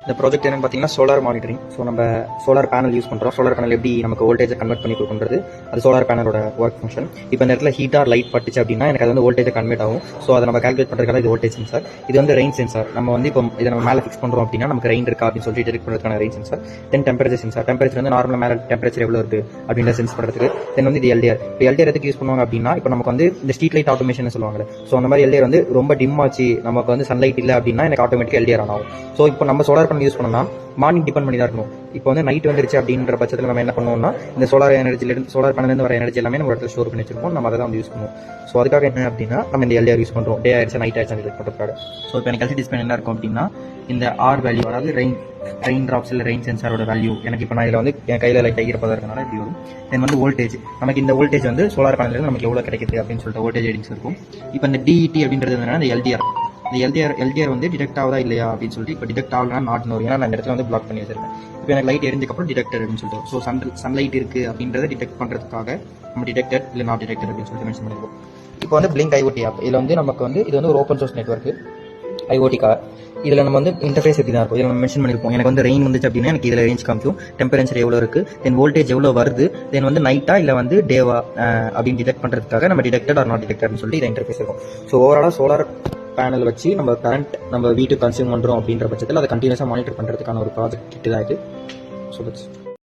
இந்த ப்ராஜெக்ட் என்னன்னு பார்த்தீங்கன்னா சோலார் மானிட்டரிங். ஸோ நம்ம சோலார் பேனல் யூஸ் பண்ணுறோம். சோலார் பேனல் எப்படி நமக்கு வோல்டேஜை கன்வெர்ட் பண்ணி கொடுக்குறது, அது சோலார் பேனலோட ஒர்க் ஃபங்க்ஷன். இப்போ இந்த இடத்துல ஹீட் ஆர் லைட் பட்டுச்சு அப்படின்னா எனக்கு அது வந்து வோல்டேஜை கன்வெர்ட் ஆகும். ஸோ அதை நம்ம கால்குலேட் பண்ணுறதுக்காக இது வோல்டேஜ் சென்சார். இது வந்து ரெயின் சென்சார். நம்ம வந்து இப்போ இதை நம்ம மேலே ஃபிக்ஸ் பண்ணுறோம் அப்படின்னா நமக்கு ரெயின் இருக்கா அப்படின்னு சொல்லிட்டு டிடெக்ட் பண்ணுறதுக்கான ரெயின் சென்சார். தென் டெம்பரேச்சர் சென்சார். டெம்பரேச்சர் வந்து நார்மலாக மேலே டெம்பரேச்சர் எவ்வளோ இருக்குது அப்படின்ற சென்ஸ் பண்ணுறதுக்கு. தென் வந்து இது எல்டிஆர். இப்போ எல்டிஆர் எதுக்கு யூஸ் பண்ணுவாங்க அப்படின்னா இப்போ நமக்கு வந்து இந்த ஸ்ட்ரீட் லைட் ஆட்டோமேஷன் சொல்லுவாங்க. ஸோ அந்த மாதிரி எல்டிஆர் வந்து ரொம்ப டிம் ஆச்சு, நமக்கு வந்து சன்லைட் இல்லை அப்படின்னா எனக்கு ஆட்டோமேட்டிக்காக எல்டிஆர் ஆகும். ஸோ இப்போ நம்ம சோலார் பேனல் யூஸ் பண்ணோம்னா மார்னிங் டிபெண்ட் பண்ணி தான் இருக்கணும். இப்போ வந்து நைட் வந்துருச்சு அப்படின்ற பட்சத்தில் நம்ம என்ன பண்ணுவோம்னா இந்த சோலார் எனர்ஜிலேருந்து சோலார் பேனலேருந்து வர எனர்ஜி எல்லாமே நம்ம இடத்துல ஸ்டோர் பண்ணி வச்சிருக்கோம். நம்ம அதை தான் வந்து யூஸ் பண்ணுவோம். ஸோ அதுக்காக என்ன அப்படின்னா நம்ம இந்த எல்டிஆர் யூஸ் பண்ணுறோம். டே ஆயிடுச்சு நைட் ஆயிடுச்சு டிடெக்ட் பண்ணுறதுக்காக. ஸோ இப்போ எனக்கு எல்சிடி டிஸ்பிளே என்ன இருக்கும் அப்படின்னா இந்த ஆர் வேல்யூ, அதாவது ரெயின் ட்ராப்ஸ் இல்லை ரெயின் சென்சாரோட வேல்யூ எனக்கு இப்போ நான் இதில் வந்து என் கையில் லைட் கைகிறப்பதாக இருக்கனால இப்படி வரும். தென் வந்து வோல்டேஜ், நமக்கு இந்த வோல்டேஜ் வந்து சோலார் பேனலேருந்து நமக்கு எவ்வளோ கிடைக்குது அப்படின்னு சொல்லிட்டு வோல்டேஜ் ரீடிங்ஸ் இருக்கும். இப்போ இந்த டிஇடி அப்படின்றது என்னன்னா இந்த எல்டிஆர். இந்த எல்டிஆர் வந்து டிடெக்ட் ஆகுதா இல்லையா அப்படின்னு சொல்லிட்டு இப்போ டிடெக்ட் ஆகலாம் நாட்னு வரும். ஏன்னா நான் இந்த இடத்துல வந்து பிளாக் பண்ணி வச்சிருக்கேன். இப்போ எனக்கு லைட் எரிஞ்சதுக்கப்புறம் டிடெக்டட் அப்படின்னு சொல்லிட்டு. ஸோ சன்லைட் இருக்குது அப்படின்றத டிடெக்ட் பண்ணுறதுக்காக நம்ம டிடெக்டட் இல்லை நாட் டிடெக்டட் அப்படின்னு சொல்லிட்டு மென்ஷன் பண்ணிருக்கோம். இப்போ வந்து பிளிங்க் ஐஓடி ஆப். இதில் வந்து நமக்கு வந்து இது வந்து ஒரு open source network IoT car. இதில் நம்ம வந்து இன்டர்ஃபேஸ் எப்படி தான் இருக்கும். இதில் நம்ம மென்ஷன் பண்ணியிருப்போம். எனக்கு வந்து ரெயின் வந்துச்சு அப்படின்னா எனக்கு இதில் ரேஞ்ச் காமிக்கும். டெம்பரேச்சர் எவ்வளோ இருக்குது, தென் வோல்டேஜ் எவ்வளோ வருது, தென் வந்து நைட்டா இல்லை வந்து டேவா அப்படின்னு டிடெக்ட் பண்ணுறதுக்காக நம்ம டிடெக்டட் ஆர் நாட் டிடெக்டட்னு சொல்லிட்டு இதை இன்டர்ஃபேஸ் இருக்கும். ஸோ ஓவராலாக சோலார் பேனல் வச்சு நம்ம கரண்ட் நம்ம வீட்டுக்கு கன்சியூம் பண்ணுறோம் அப்படின்ற பட்சத்தில் அதை கண்டினியூஸாக மானிட்டர் பண்ணுறதுக்கான ஒரு ப்ராஜெக்ட் கிட்ட தான் இது. ஸோ